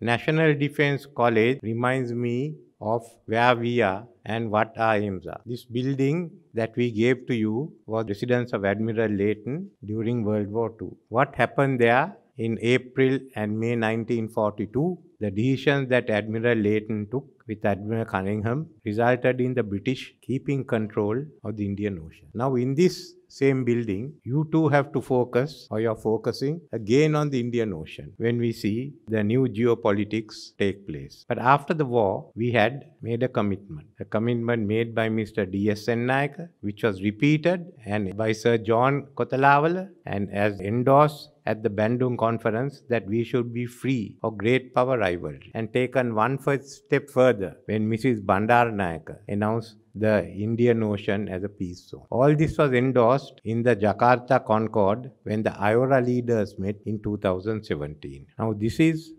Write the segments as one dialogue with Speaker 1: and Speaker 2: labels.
Speaker 1: National Defense College reminds me of where we are and what our aims are. This building that we gave to you was residence of Admiral Leighton during World War II. What happened there in April and May 1942? The decisions that Admiral Leighton took with Admiral Cunningham resulted in the British keeping control of the Indian Ocean. Now, in this same building, you too have to focus, or you're focusing again on the Indian Ocean when we see the new geopolitics take place. But after the war, we had made a commitment made by Mr. D.S. Naik, which was repeated and by Sir John Kothalavala and as endorsed at the Bandung conference that we should be free of great power rivalry, and taken one first step further when Mrs. Bandaranaike announced the Indian Ocean as a peace zone. All this was endorsed in the Jakarta Concord when the IORA leaders met in 2017. Now these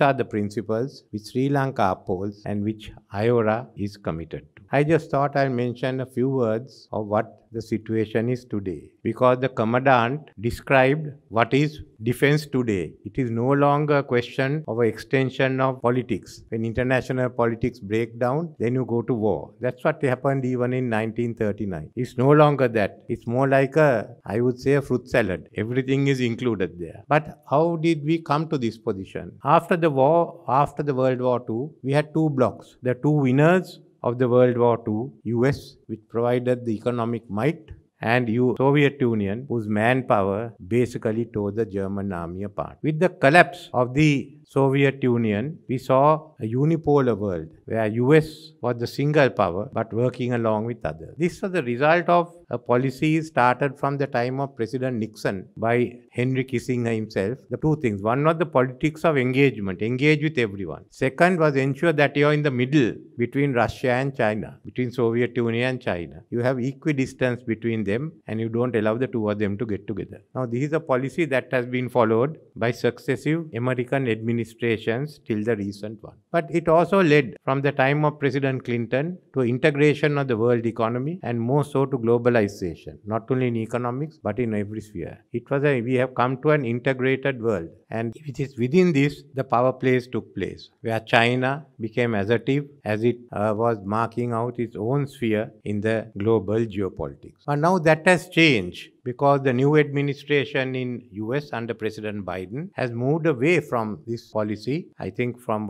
Speaker 1: are the principles which Sri Lanka upholds and which IORA is committed to. I just thought I'll mention a few words of what the situation is today, because the commandant described what is defense today. It is no longer a question of an extension of politics. When international politics break down, then you go to war. That's what happened even in 1939. It's no longer that. It's more like I would say, a fruit salad. Everything is included there. But how did we come to this position? After the war, after the World War II, we had two blocks. The two winners of the World War II, US, which provided the economic might, and Soviet Union, whose manpower basically tore the German army apart. With the collapse of the Soviet Union, we saw a unipolar world where US was the single power but working along with others. This was the result of a policy started from the time of President Nixon by Henry Kissinger himself. The two things. One was the politics of engagement, engage with everyone. Second was ensure that you are in the middle between Russia and China, between Soviet Union and China. You have equidistance between them and you don't allow the two of them to get together. Now, this is a policy that has been followed by successive American administrations till the recent one. But it also led from the time of President Clinton to integration of the world economy and more so to globalization, not only in economics but in every sphere. We have come to an integrated world, and it is within this the power plays took place, where China became assertive as it was marking out its own sphere in the global geopolitics. But now that has changed, because the new administration in US under President Biden has moved away from this policy. I think from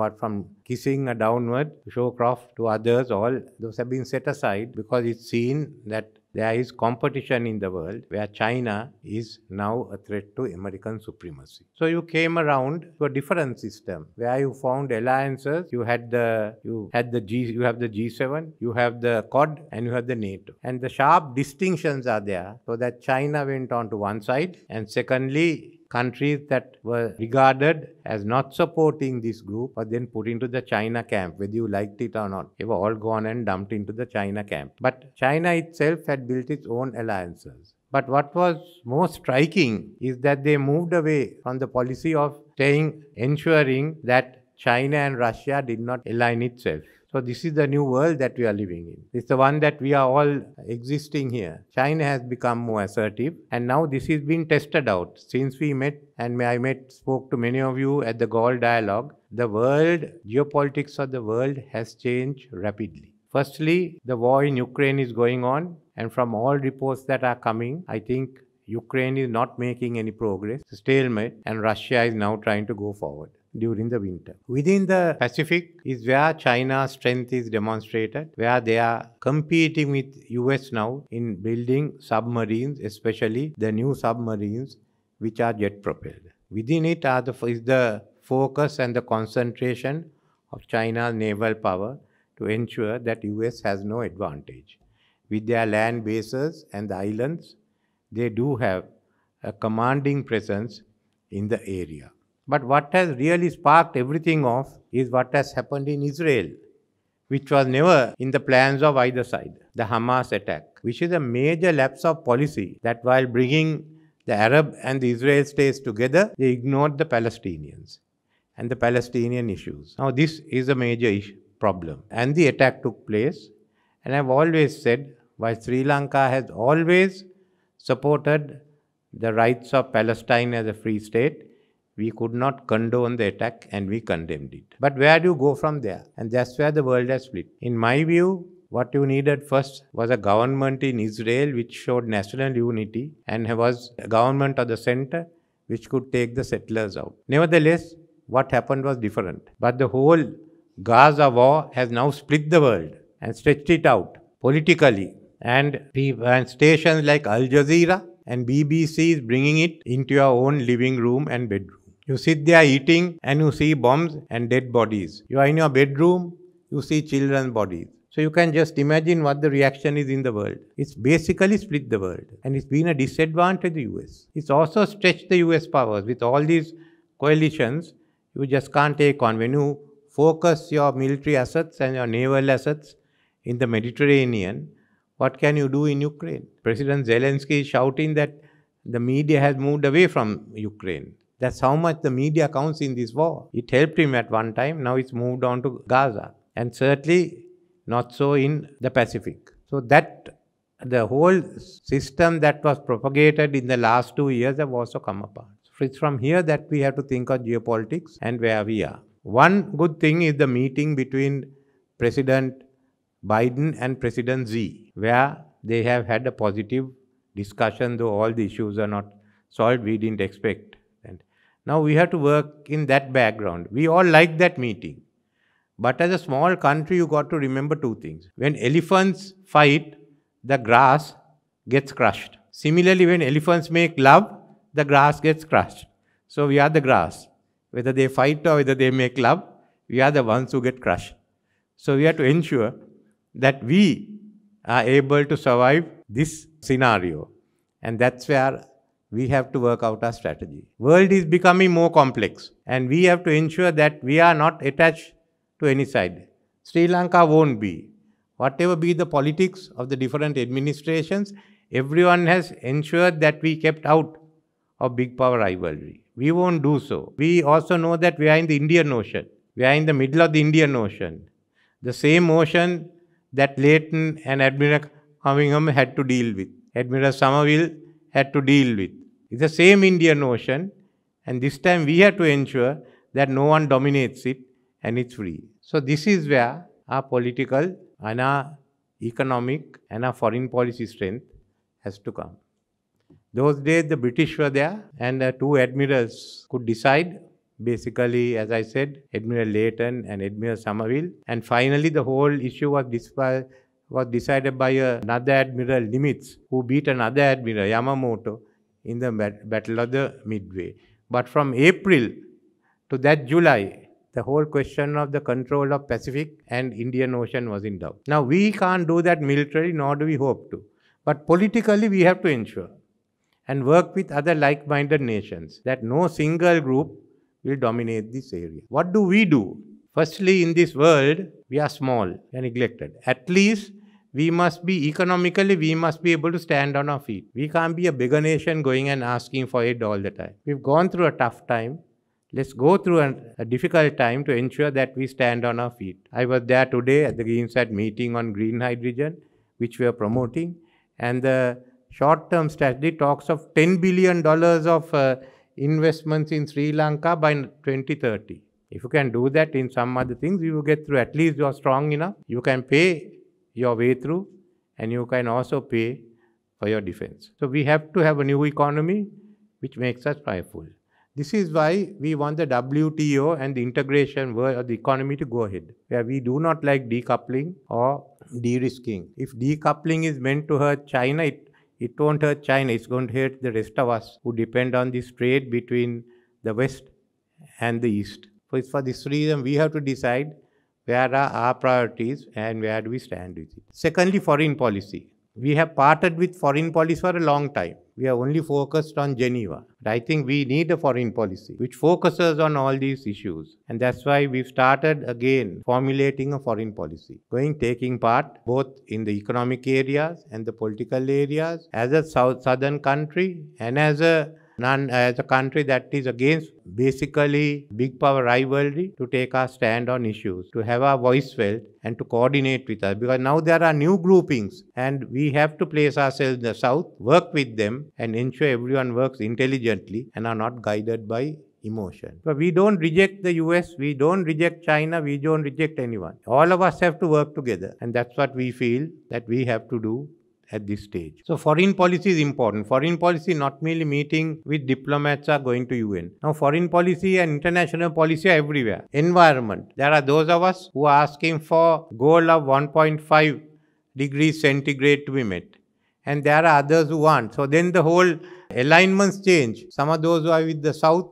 Speaker 1: Kissinger downward, to Showcroft to others, all those have been set aside because it's seen that there is competition in the world where China is now a threat to American supremacy. So you came around to a different system where you found alliances. You have the G7, you have the Quad, and you have the NATO. And the sharp distinctions are there, so that China went on to one side, and secondly, countries that were regarded as not supporting this group were then put into the China camp, whether you liked it or not. They were all gone and dumped into the China camp. But China itself had built its own alliances. But what was most striking is that they moved away from the policy of ensuring that China and Russia did not align itself. So this is the new world that we are living in. It's the one that we are all existing here. China has become more assertive, and now this is being tested out. Since we met, and spoke to many of you at the Gaul Dialogue, the geopolitics of the world has changed rapidly. Firstly, the war in Ukraine is going on, and from all reports that are coming, I think Ukraine is not making any progress. It's a stalemate, and Russia is now trying to go forward during the winter. Within the Pacific is where China's strength is demonstrated, where they are competing with US now in building submarines, especially the new submarines which are jet propelled. Within it is the focus and the concentration of China's naval power to ensure that US has no advantage. With their land bases and the islands, they do have a commanding presence in the area. But what has really sparked everything off is what has happened in Israel, which was never in the plans of either side. The Hamas attack, which is a major lapse of policy, that while bringing the Arab and the Israel states together, they ignored the Palestinians and the Palestinian issues. Now this is a major problem. And the attack took place. And I've always said, while Sri Lanka has always supported the rights of Palestine as a free state, We could not condone the attack and we condemned it. But where do you go from there? And that's where the world has split. In my view, what you needed first was a government in Israel which showed national unity and was a government of the center which could take the settlers out. Nevertheless, what happened was different. But the whole Gaza war has now split the world and stretched it out politically. And stations like Al Jazeera and BBC is bringing it into your own living room and bedroom. You sit there eating and you see bombs and dead bodies. You are in your bedroom, you see children's bodies. So you can just imagine what the reaction is in the world. It's basically split the world. And it's been a disadvantage to the US. It's also stretched the US powers. With all these coalitions, you just can't take on. When you focus your military assets and your naval assets in the Mediterranean, what can you do in Ukraine? President Zelensky is shouting that the media has moved away from Ukraine. That's how much the media counts in this war. It helped him at one time. Now it's moved on to Gaza. And certainly not so in the Pacific. So that the whole system that was propagated in the last 2 years have also come apart. So it's from here that we have to think of geopolitics and where we are. One good thing is the meeting between President Biden and President Xi, where they have had a positive discussion, though all the issues are not solved, we didn't expect. And now we have to work in that background. We all like that meeting. But as a small country, you got to remember two things. When elephants fight, the grass gets crushed. Similarly, when elephants make love, the grass gets crushed. So we are the grass. Whether they fight or whether they make love, we are the ones who get crushed. So we have to ensure that we are able to survive this scenario. And that's where we have to work out our strategy. World is becoming more complex. And we have to ensure that we are not attached to any side. Sri Lanka won't be. Whatever be the politics of the different administrations, everyone has ensured that we kept out of big power rivalry. We won't do so. We also know that we are in the Indian Ocean. We are in the middle of the Indian Ocean. The same ocean that Leighton and Admiral Cunningham had to deal with. Admiral Somerville had to deal with. It's the same Indian Ocean, and this time we have to ensure that no one dominates it and it's free. So this is where our political and our economic and our foreign policy strength has to come. Those days the British were there and two admirals could decide. Basically, as I said, Admiral Leighton and Admiral Somerville. And finally the whole issue was decided by another Admiral Nimitz, who beat another Admiral Yamamoto in the Battle of the Midway. But from April to that July, the whole question of the control of Pacific and Indian Ocean was in doubt. Now, we can't do that militarily, nor do we hope to. But politically, we have to ensure and work with other like-minded nations that no single group will dominate this area. What do we do? Firstly, in this world, we are small and neglected. At least, we must be economically, we must be able to stand on our feet. We can't be a bigger nation going and asking for aid all the time. We've gone through a tough time. Let's go through a difficult time to ensure that we stand on our feet. I was there today at the Greensat meeting on green hydrogen, which we are promoting. And the short-term strategy talks of $10 billion of investments in Sri Lanka by 2030. If you can do that in some other things, you will get through. At least you are strong enough. You can pay your way through, and you can also pay for your defense. So we have to have a new economy which makes us powerful. This is why we want the WTO and the integration of the economy to go ahead, where we do not like decoupling or de-risking. If decoupling is meant to hurt China, it won't hurt China. It's going to hurt the rest of us who depend on this trade between the West and the East. So it's for this reason we have to decide where are our priorities and where do we stand with it. Secondly, foreign policy. We have parted with foreign policy for a long time. We are only focused on Geneva. But I think we need a foreign policy which focuses on all these issues. And that's why we've started again formulating a foreign policy, taking part both in the economic areas and the political areas as a southern country and as a country that is against basically big power rivalry, to take our stand on issues, to have our voice felt and to coordinate with us. Because now there are new groupings and we have to place ourselves in the south, work with them and ensure everyone works intelligently and are not guided by emotion. But we don't reject the US, we don't reject China, we don't reject anyone. All of us have to work together. And that's what we feel that we have to do at this stage. So foreign policy is important. Foreign policy not merely meeting with diplomats or going to UN. Now foreign policy and international policy are everywhere. Environment. There are those of us who are asking for goal of 1.5 degrees centigrade to be met. And there are others who want. So then the whole alignments change. Some of those who are with the South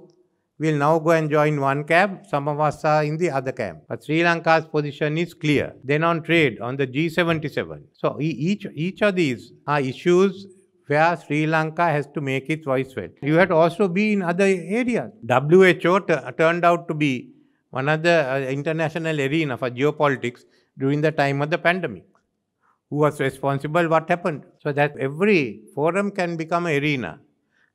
Speaker 1: will now go and join one camp. Some of us are in the other camp. But Sri Lanka's position is clear. Then on trade, on the G77. So each of these are issues where Sri Lanka has to make its voice felt. You have to also be in other areas. WHO turned out to be one of the international arena for geopolitics during the time of the pandemic. Who was responsible, what happened. So that every forum can become an arena.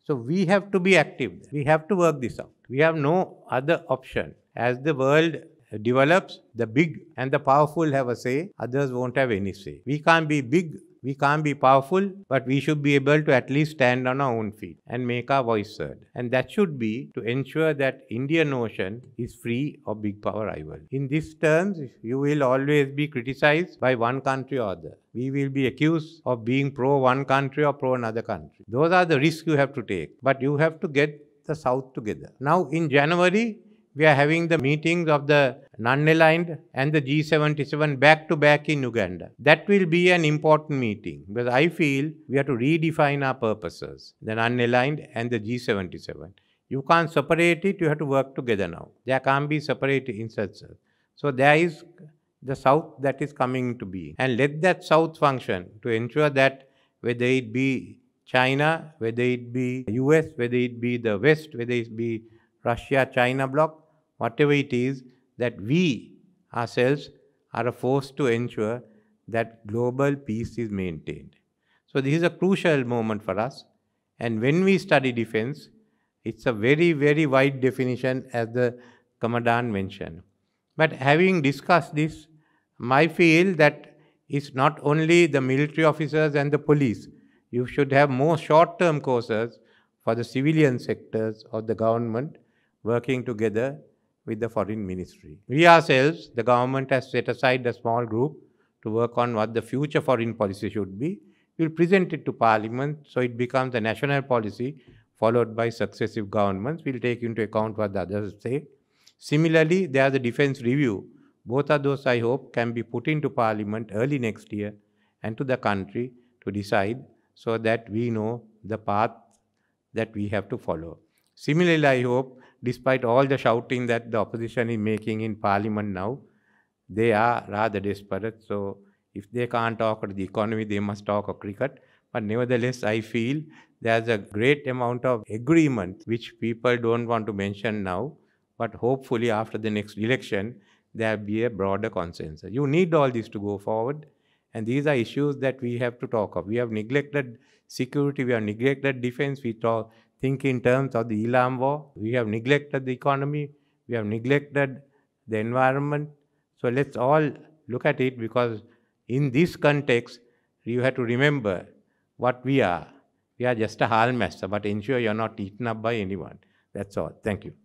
Speaker 1: So we have to be active. We have to work this out. We have no other option. As the world develops, the big and the powerful have a say, others won't have any say. We can't be big, we can't be powerful, but we should be able to at least stand on our own feet and make our voice heard. And that should be to ensure that Indian Ocean is free of big power rivals. In these terms, you will always be criticized by one country or other. We will be accused of being pro one country or pro another country. Those are the risks you have to take. But you have to get the South together. Now in January, we are having the meetings of the non-aligned and the G77 back-to-back in Uganda. That will be an important meeting because I feel we have to redefine our purposes, the non-aligned and the G77. You can't separate it, you have to work together now. There can't be separate instances. So there is the South that is coming to be. And let that South function to ensure that whether it be China, whether it be US, whether it be the West, whether it be Russia-China bloc, whatever it is, that we ourselves are a force to ensure that global peace is maintained. So this is a crucial moment for us. And when we study defense, it's a very, very wide definition as the Commandant mentioned. But having discussed this, I feel that it's not only the military officers and the police. You should have more short-term courses for the civilian sectors of the government working together with the foreign ministry. We ourselves, the government has set aside a small group to work on what the future foreign policy should be. We'll present it to Parliament so it becomes a national policy followed by successive governments. We'll take into account what the others say. Similarly, there's a defense review. Both of those, I hope, can be put into Parliament early next year and to the country to decide so that we know the path that we have to follow. Similarly, I hope, despite all the shouting that the opposition is making in Parliament now, they are rather desperate. So if they can't talk about the economy, they must talk of cricket. But nevertheless, I feel there's a great amount of agreement which people don't want to mention now. But hopefully after the next election, there will be a broader consensus. You need all this to go forward. And these are issues that we have to talk of. We have neglected security, we have neglected defense, think in terms of the Elam war, we have neglected the economy, we have neglected the environment. So let's all look at it because in this context, you have to remember what we are. We are just a halmaster, but ensure you're not eaten up by anyone. That's all. Thank you.